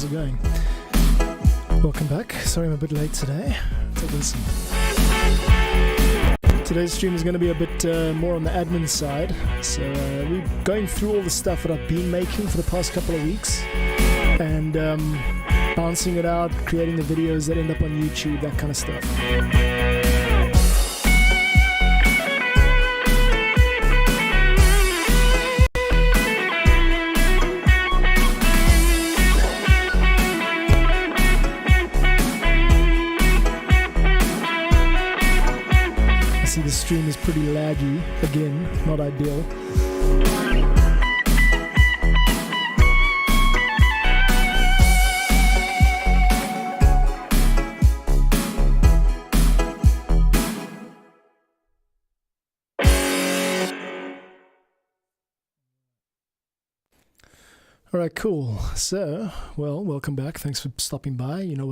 how's it going? Welcome back. Sorry I'm a bit late today. Take a listen. Today's stream is going to be a bit more on the admin side. So we're going through all the stuff that I've been making for the past couple of weeks and bouncing it out, creating the videos that end up on YouTube, that kind of stuff. The stream is pretty laggy, again, not ideal. Alright, cool. So, well, welcome back. Thanks for stopping by. You know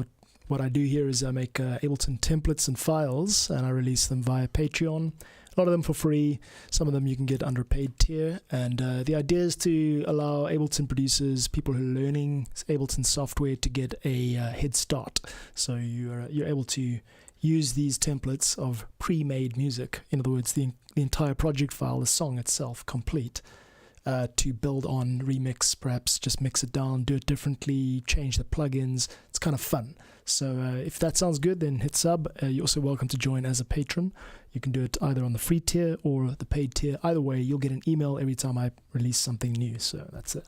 what I do here is I make Ableton templates and files, and I release them via Patreon. A lot of them for free, some of them you can get under a paid tier, and the idea is to allow Ableton producers, people who are learning Ableton software, to get a head start. So you're able to use these templates of pre-made music, in other words, the entire project file, the song itself, complete, to build on, remix, perhaps just mix it down, do it differently, change the plugins. It's kind of fun. So if that sounds good, then hit sub. You're also welcome to join as a patron. You can do it either on the free tier or the paid tier. Either way, you'll get an email every time I release something new. So that's it.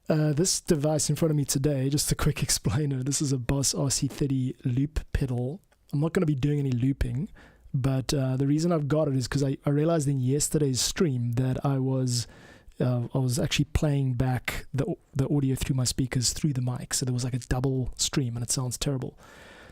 This device in front of me today, just a quick explainer. This is a Boss RC30 loop pedal. I'm not going to be doing any looping, but the reason I've got it is because I realized in yesterday's stream that I was actually playing back the audio through my speakers through the mic, so there was like a double stream and it sounds terrible.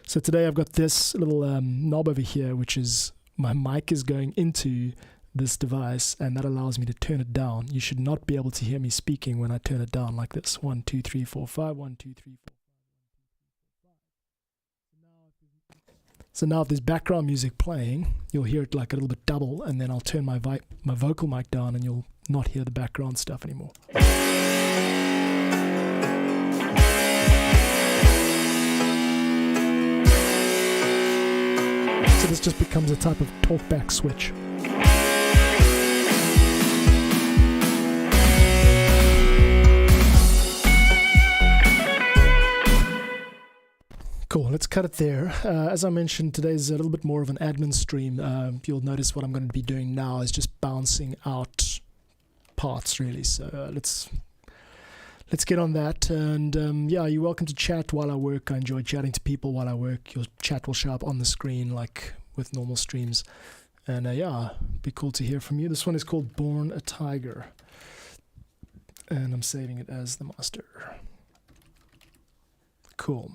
So today I've got this little knob over here, which is my mic is going into this device, and that allows me to turn it down. You should not be able to hear me speaking when I turn it down like this. 1 2 3 4 5 1 2 3 4 5. So now if there's background music playing, you'll hear it like a little bit double, and then I'll turn my vocal mic down and you'll not hear the background stuff anymore. So this just becomes a type of talkback switch. Cool, let's cut it there. As I mentioned, today's a little bit more of an admin stream. You'll notice what I'm going to be doing now is just bouncing out parts, really. So let's get on that. And yeah, you're welcome to chat while I work. I enjoy chatting to people while I work. Your chat will show up on the screen like with normal streams. And yeah, be cool to hear from you. This one is called Born a Tiger, and I'm saving it as the master. Cool.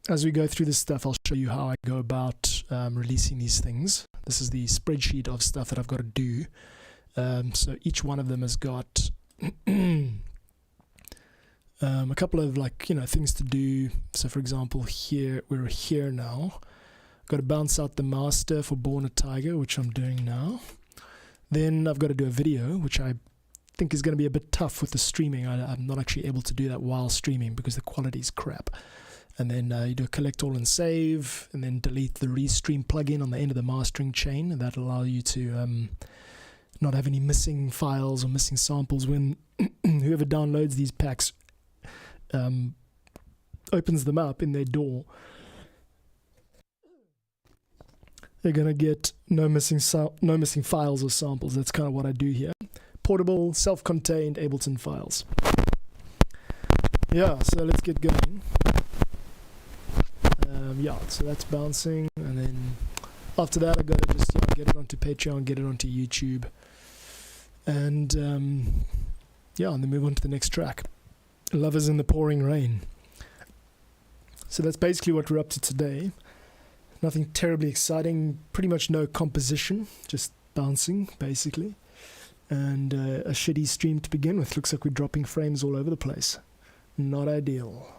As we go through this stuff, I'll show you how I go about releasing these things. This is the spreadsheet of stuff that I've got to do. So each one of them has got a couple of things to do. So for example, here we're here now. I've got to bounce out the master for Born a Tiger, which I'm doing now. Then I've got to do a video, which I think is going to be a bit tough with the streaming. I'm not actually able to do that while streaming because the quality is crap. And then you do a collect all and save, and then delete the restream plugin on the end of the mastering chain, and that'll allow you to not have any missing files or missing samples when whoever downloads these packs opens them up in their DAW. They're gonna get no missing files or samples. That's kind of what I do here. Portable, self-contained Ableton files. Yeah, so let's get going. Yeah, so that's bouncing, and then after that I gotta just get it onto Patreon, get it onto YouTube, and yeah, and then move on to the next track. Lovers in the Pouring Rain. So that's basically what we're up to today. Nothing terribly exciting, pretty much no composition, just bouncing basically, and a shitty stream to begin with. Looks like we're dropping frames all over the place. Not ideal.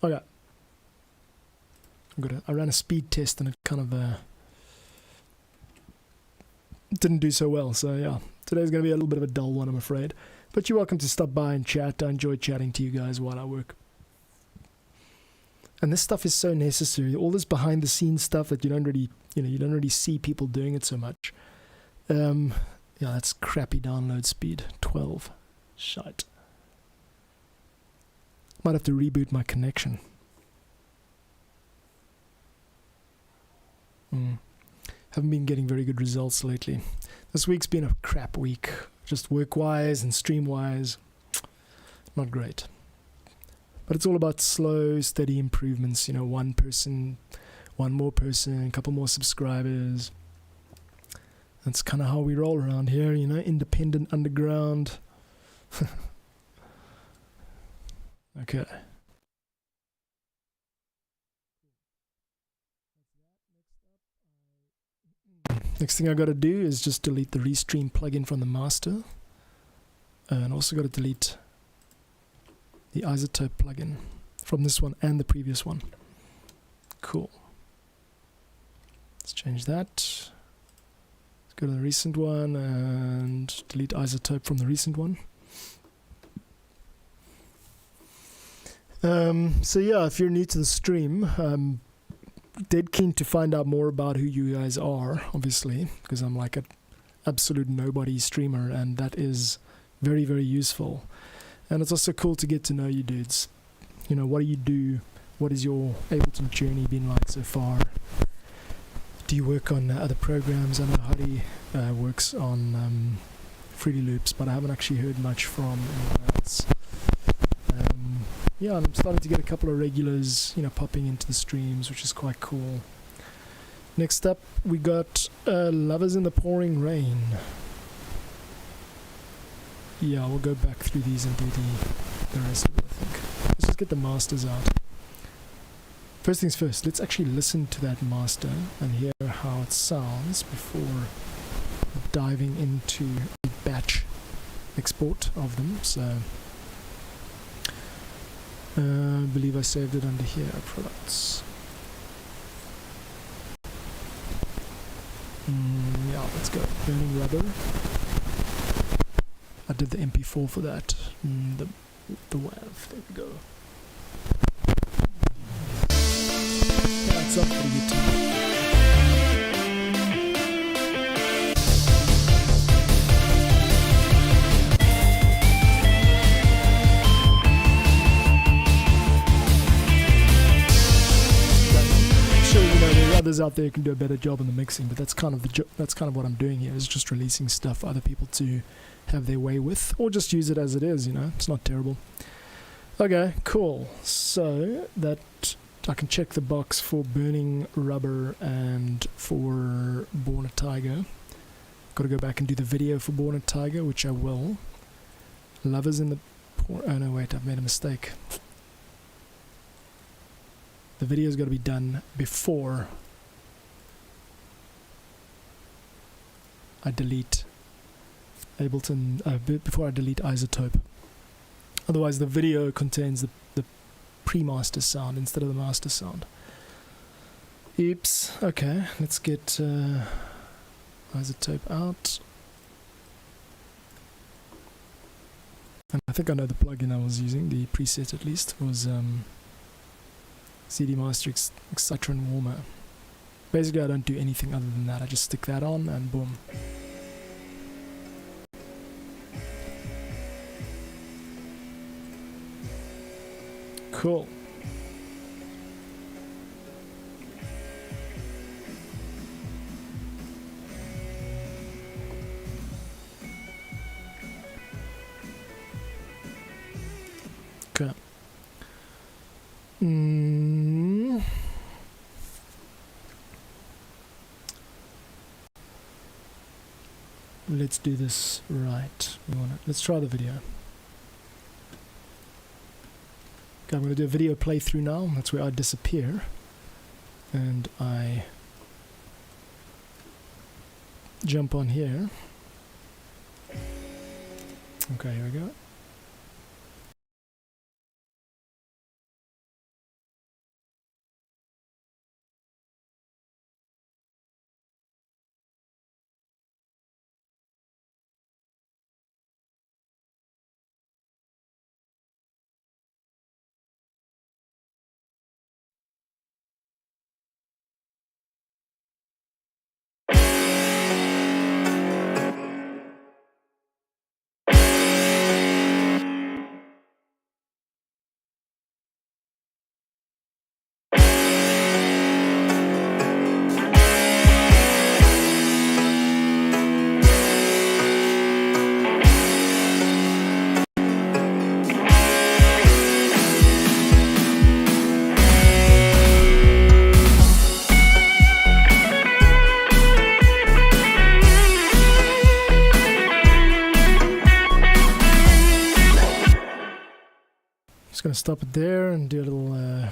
Okay. I ran a speed test and it kind of didn't do so well. So yeah, today's going to be a little bit of a dull one, I'm afraid. But you're welcome to stop by and chat. I enjoy chatting to you guys while I work. And this stuff is so necessary. All this behind the scenes stuff that you don't really see people doing it so much. Yeah, that's crappy download speed. 12. Shite. Might have to reboot my connection. Haven't been getting very good results lately. This week's been a crap week. Just work-wise and stream-wise. Not great. But it's all about slow, steady improvements. You know, one person, one more person, a couple more subscribers. That's kind of how we roll around here, you know, independent underground. Okay. Next thing I got to do is just delete the Restream plugin from the master. And also got to delete the isotope plugin from this one and the previous one. Cool. Let's change that. Let's go to the recent one and delete isotope from the recent one. So yeah, if you're new to the stream, dead keen to find out more about who you guys are, obviously, because I'm like an absolute nobody streamer, and that is very, very useful. And it's also cool to get to know you dudes. You know, what do you do? What is your Ableton journey been like so far? Do you work on other programs? I know Huddy works on Fruity Loops, but I haven't actually heard much from anyone else. Yeah, and I'm starting to get a couple of regulars, you know, popping into the streams, which is quite cool. Next up, we got Lovers in the Pouring Rain. Yeah, we'll go back through these and do the rest of it, I think. Let's just get the masters out. First things first, let's actually listen to that master and hear how it sounds before diving into a batch export of them. So, I believe I saved it under here, products. Yeah, let's go. Burning Rubber. I did the MP4 for that. The WAV, there we go. Yeah, it's up pretty good too. Others out there can do a better job in the mixing, but that's kind of what I'm doing here, is just releasing stuff for other people to have their way with, or just use it as it is, you know. It's not terrible. Okay, cool. So that I can check the box for Burning Rubber and for Born a Tiger. Got to go back and do the video for Born a Tiger, which I will. Lovers in the oh no, wait, I've made a mistake. The video's got to be done before I delete Ableton, before I delete Isotope. Otherwise the video contains the pre-master sound instead of the master sound. Oops. Okay, let's get Isotope out. And I think I know the plugin I was using, the preset at least, was CD Master Citron Warmer. Basically I don't do anything other than that, I just stick that on and boom. Cool. Okay. Let's do this right. Let's try the video. Okay, I'm going to do a video playthrough now. That's where I disappear. And I jump on here. Okay, here we go. going to stop it there and do a little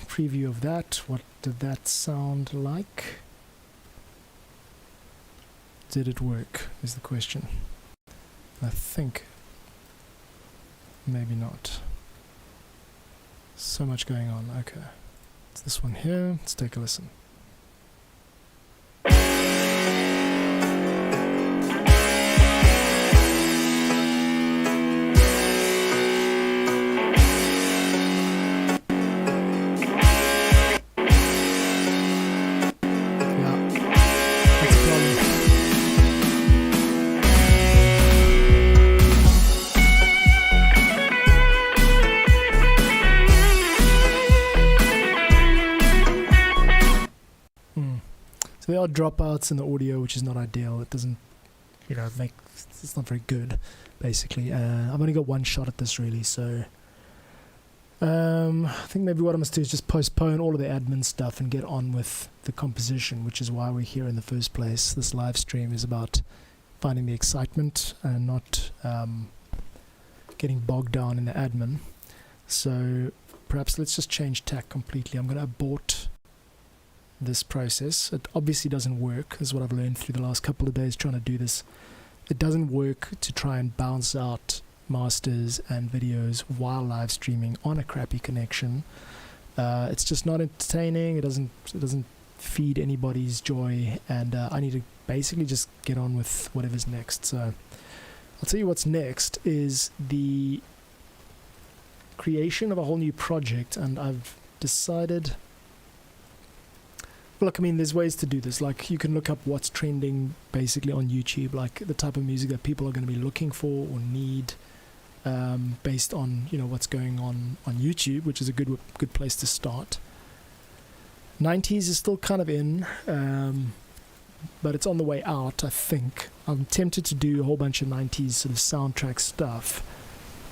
preview of that. What did that sound like? Did it work is the question. I think maybe not. So much going on. Okay. It's this one here. Let's take a listen. So there are dropouts in the audio, which is not ideal. It doesn't, it's not very good, basically. I've only got one shot at this, really, so I think maybe what I must do is just postpone all of the admin stuff and get on with the composition, which is why we're here in the first place. This live stream is about finding the excitement and not getting bogged down in the admin. So perhaps let's just change tack completely. I'm going to abort this process. It obviously doesn't work, is what I've learned through the last couple of days trying to do this. It doesn't work to try and bounce out masters and videos while live streaming on a crappy connection. It's just not entertaining. It doesn't feed anybody's joy, and I need to basically just get on with whatever's next. So I'll tell you what's next is the creation of a whole new project, and I've decided, look, I mean, there's ways to do this. Like, you can look up what's trending basically on YouTube, like the type of music that people are going to be looking for or need, based on, what's going on YouTube, which is a good place to start. 90s is still kind of in, but it's on the way out, I think. I'm tempted to do a whole bunch of 90s sort of soundtrack stuff,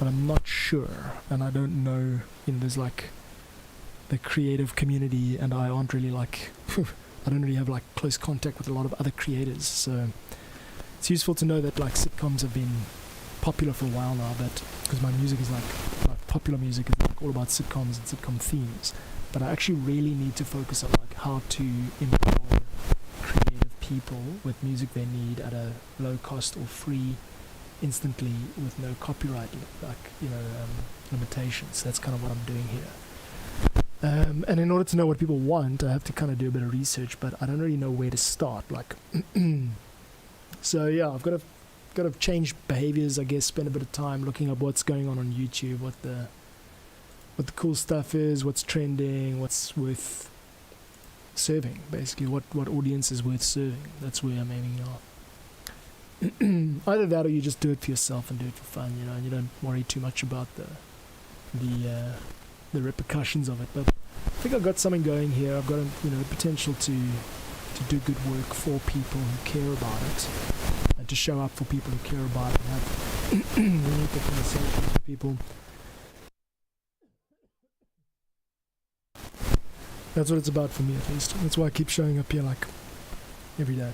but I'm not sure, and I don't know, there's like the creative community, and I aren't really like I don't really have like close contact with a lot of other creators, so it's useful to know that like sitcoms have been popular for a while now, but because my music is like popular music is like all about sitcoms and sitcom themes, but I actually really need to focus on like how to empower creative people with music they need at a low cost or free instantly with no copyright limitations. That's kind of what I'm doing here. And in order to know what people want, I have to kind of do a bit of research, but I don't really know where to start. Like, so yeah, I've got to change behaviors, I guess. Spend a bit of time looking up what's going on YouTube, what the cool stuff is, what's trending, what's worth serving. Basically, what audience is worth serving. That's where I'm aiming now. Either that, or you just do it for yourself and do it for fun, and you don't worry too much about the repercussions of it. But I think I've got something going here. I've got the potential to do good work for people who care about it, and to show up for people who care about it, and have meaningful conversations with people. That's what it's about for me, at least. That's why I keep showing up here like every day.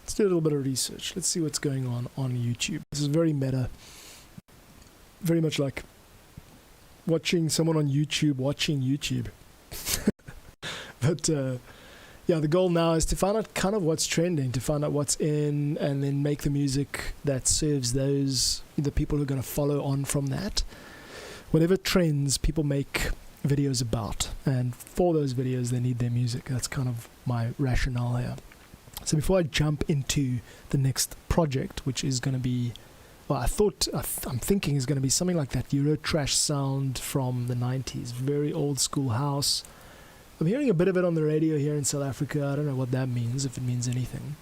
Let's do a little bit of research. Let's see what's going on YouTube. This is very meta. Very much like watching someone on YouTube watching YouTube. But yeah, the goal now is to find out kind of what's trending, to find out what's in, and then make the music that serves the people who are going to follow on from that. Whatever trends, people make videos about, and for those videos they need their music. That's kind of my rationale here. So before I jump into the next project, which is going to be, well, I'm thinking is going to be something like that Euro trash sound from the 90s, very old school house. I'm hearing a bit of it on the radio here in South Africa. I don't know what that means, if it means anything.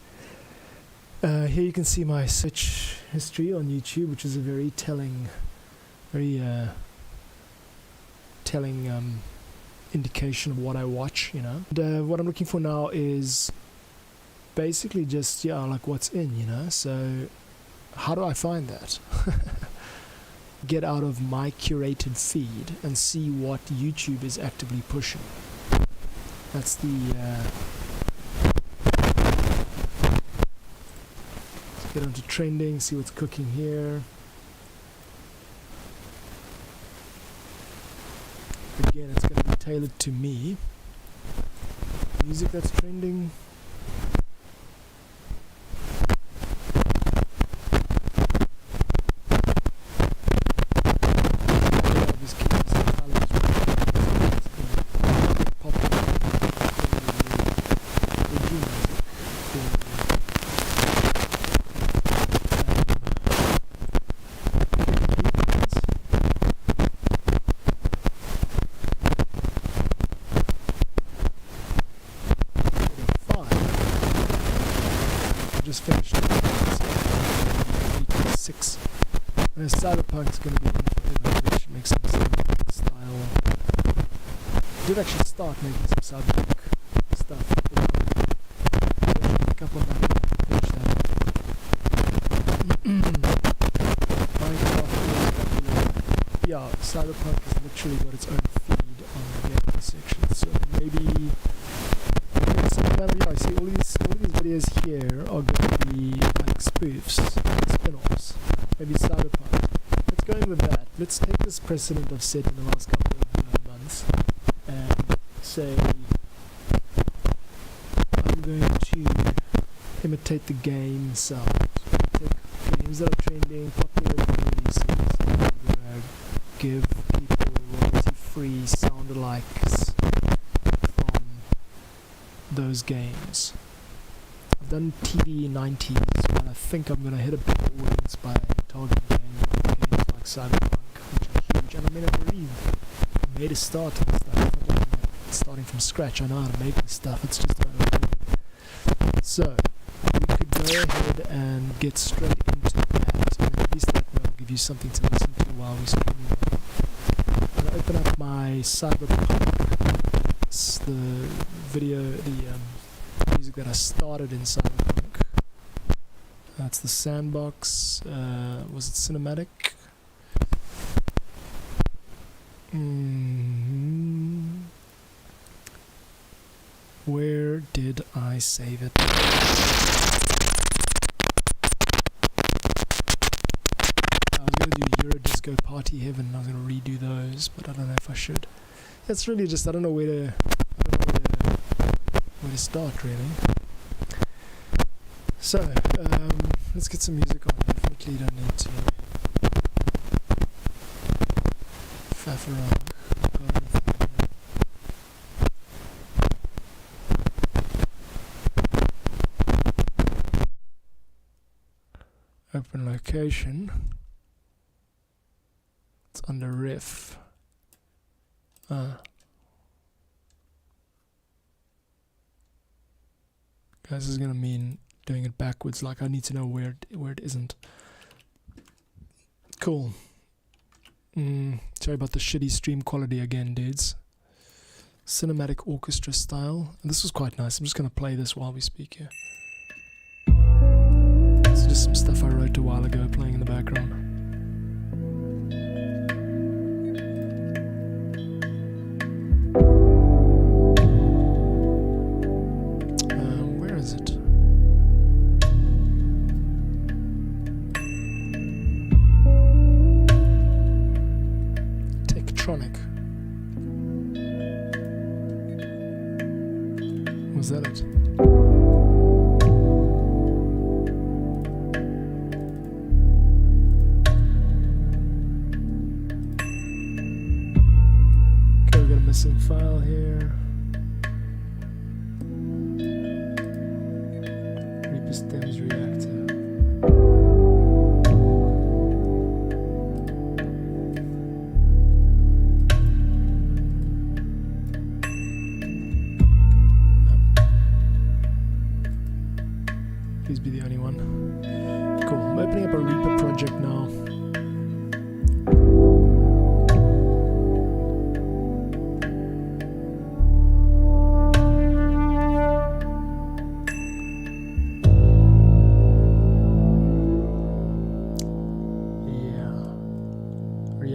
Here you can see my search history on YouTube, which is a very telling indication of what I watch, you know. And what I'm looking for now is basically just, yeah, like what's in, you know. So how do I find that? Get out of my curated feed and see what YouTube is actively pushing. That's the let's get onto trending, see what's cooking here. Again, it's going to be tailored to me. Music that's trending. Just finished GTA6. And Cyberpunk's going to be in forever, which makes some style. I did actually start making some Cyberpunk stuff. A couple of months to finish that. Yeah, Cyberpunk has literally got its own feed on the gaming section, so maybe I see all these videos here are going to be like spoofs, spin-offs, maybe Cyberpunk. Let's go in with that. Let's take this precedent I've set in the last couple of months and say I'm going to imitate the game sound. Take games that are trending, popular releases, and give people royalty-free sound-alikes from those games. I've done TV 90s, but I think I'm going to hit a big audience by targeting games like Cyberpunk, which are huge. And I mean, I've already made a start on stuff. I'm not starting from scratch. I know how to make this stuff. It's just about doing it. So, we could go ahead and get straight into that. And at least that will give you something to listen to while we're streaming. I'm going to open up my Cyberpunk, the video, the music that I started in Cyberpunk. That's the sandbox. Was it cinematic? Where did I save it? I was going to do Eurodisco Party Heaven. I was going to redo those, but I don't know if I should. It's really just I don't know where to start really. So let's get some music on. Definitely don't need to faff around. Open location. It's under riff. Guys, this is gonna mean doing it backwards. Like I need to know where it isn't. Cool. Sorry about the shitty stream quality again, dudes. Cinematic orchestra style. And this was quite nice. I'm just gonna play this while we speak here. It's just some stuff I wrote a while ago playing in the background. Where is it? Tektronic. Was that it? Missing file here. Reaper stems reactor. No. Please be the only one. Cool. I'm opening up a Reaper project now.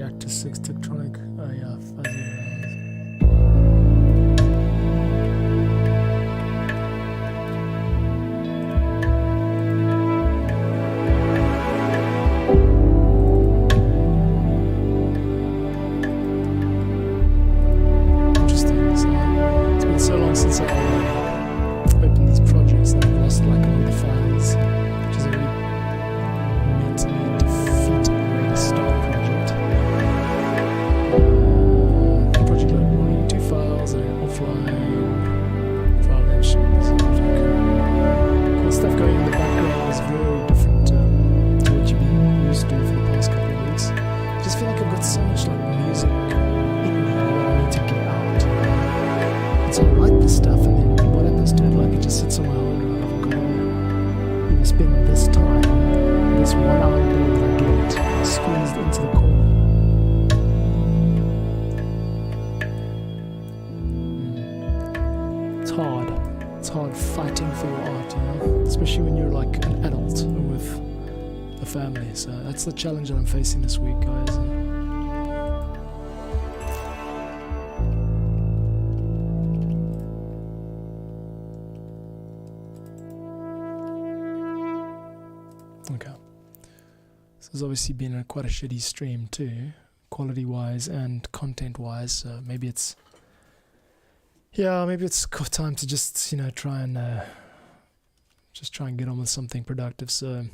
Reactor 6 Tectronic. Oh yeah, fuzzy. Interesting. So it's been so long since I opened these projects that I've lost like all the files, which is a really mentally defeating way to start a project. Project load warning, 2 files and an offline file names. Cool stuff going in the background is very different to what you've been used to for the past couple of weeks. I just feel like I've got so much like music in me that I need to get out. And so I write this stuff, and then what happens to it? Like it just sits on my hard drive. I've got to spend this time, this 1 hour a day that I get, squeezed into the corner. It's hard. It's hard fighting for your art, you know? Especially when you're like an adult with a family. So that's the challenge that I'm facing this week, guys. Okay. This has obviously been quite a shitty stream too, quality-wise and content-wise. So maybe it's time to just try and get on with something productive. So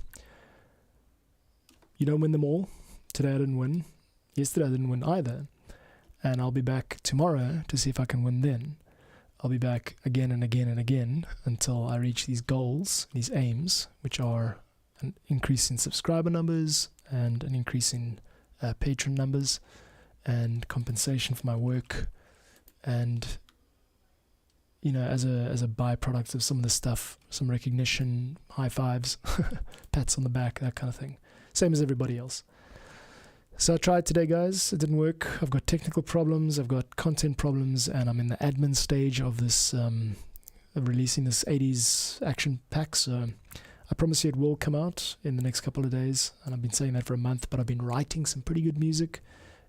you don't win them all. Today I didn't win. Yesterday I didn't win either. And I'll be back tomorrow to see if I can win then. I'll be back again and again and again until I reach these goals, these aims, which are an increase in subscriber numbers and an increase in patron numbers and compensation for my work, and as a byproduct of some of the stuff, some recognition, high fives, pats on the back, that kind of thing, same as everybody else. So I tried today, guys. It didn't work. I've got technical problems, I've got content problems, and I'm in the admin stage of this of releasing this 80s action pack. So I promise you it will come out in the next couple of days, and I've been saying that for a month, but I've been writing some pretty good music,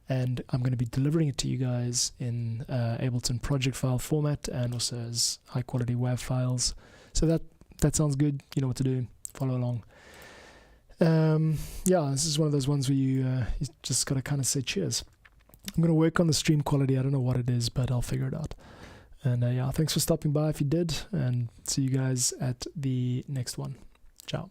and I'm going to be delivering it to you guys in Ableton project file format and also as high quality WAV files. So that sounds good. You know what to do. Follow along. This is one of those ones where you just got to kind of say cheers. I'm going to work on the stream quality. I don't know what it is, but I'll figure it out. And thanks for stopping by if you did, and see you guys at the next one. Ciao.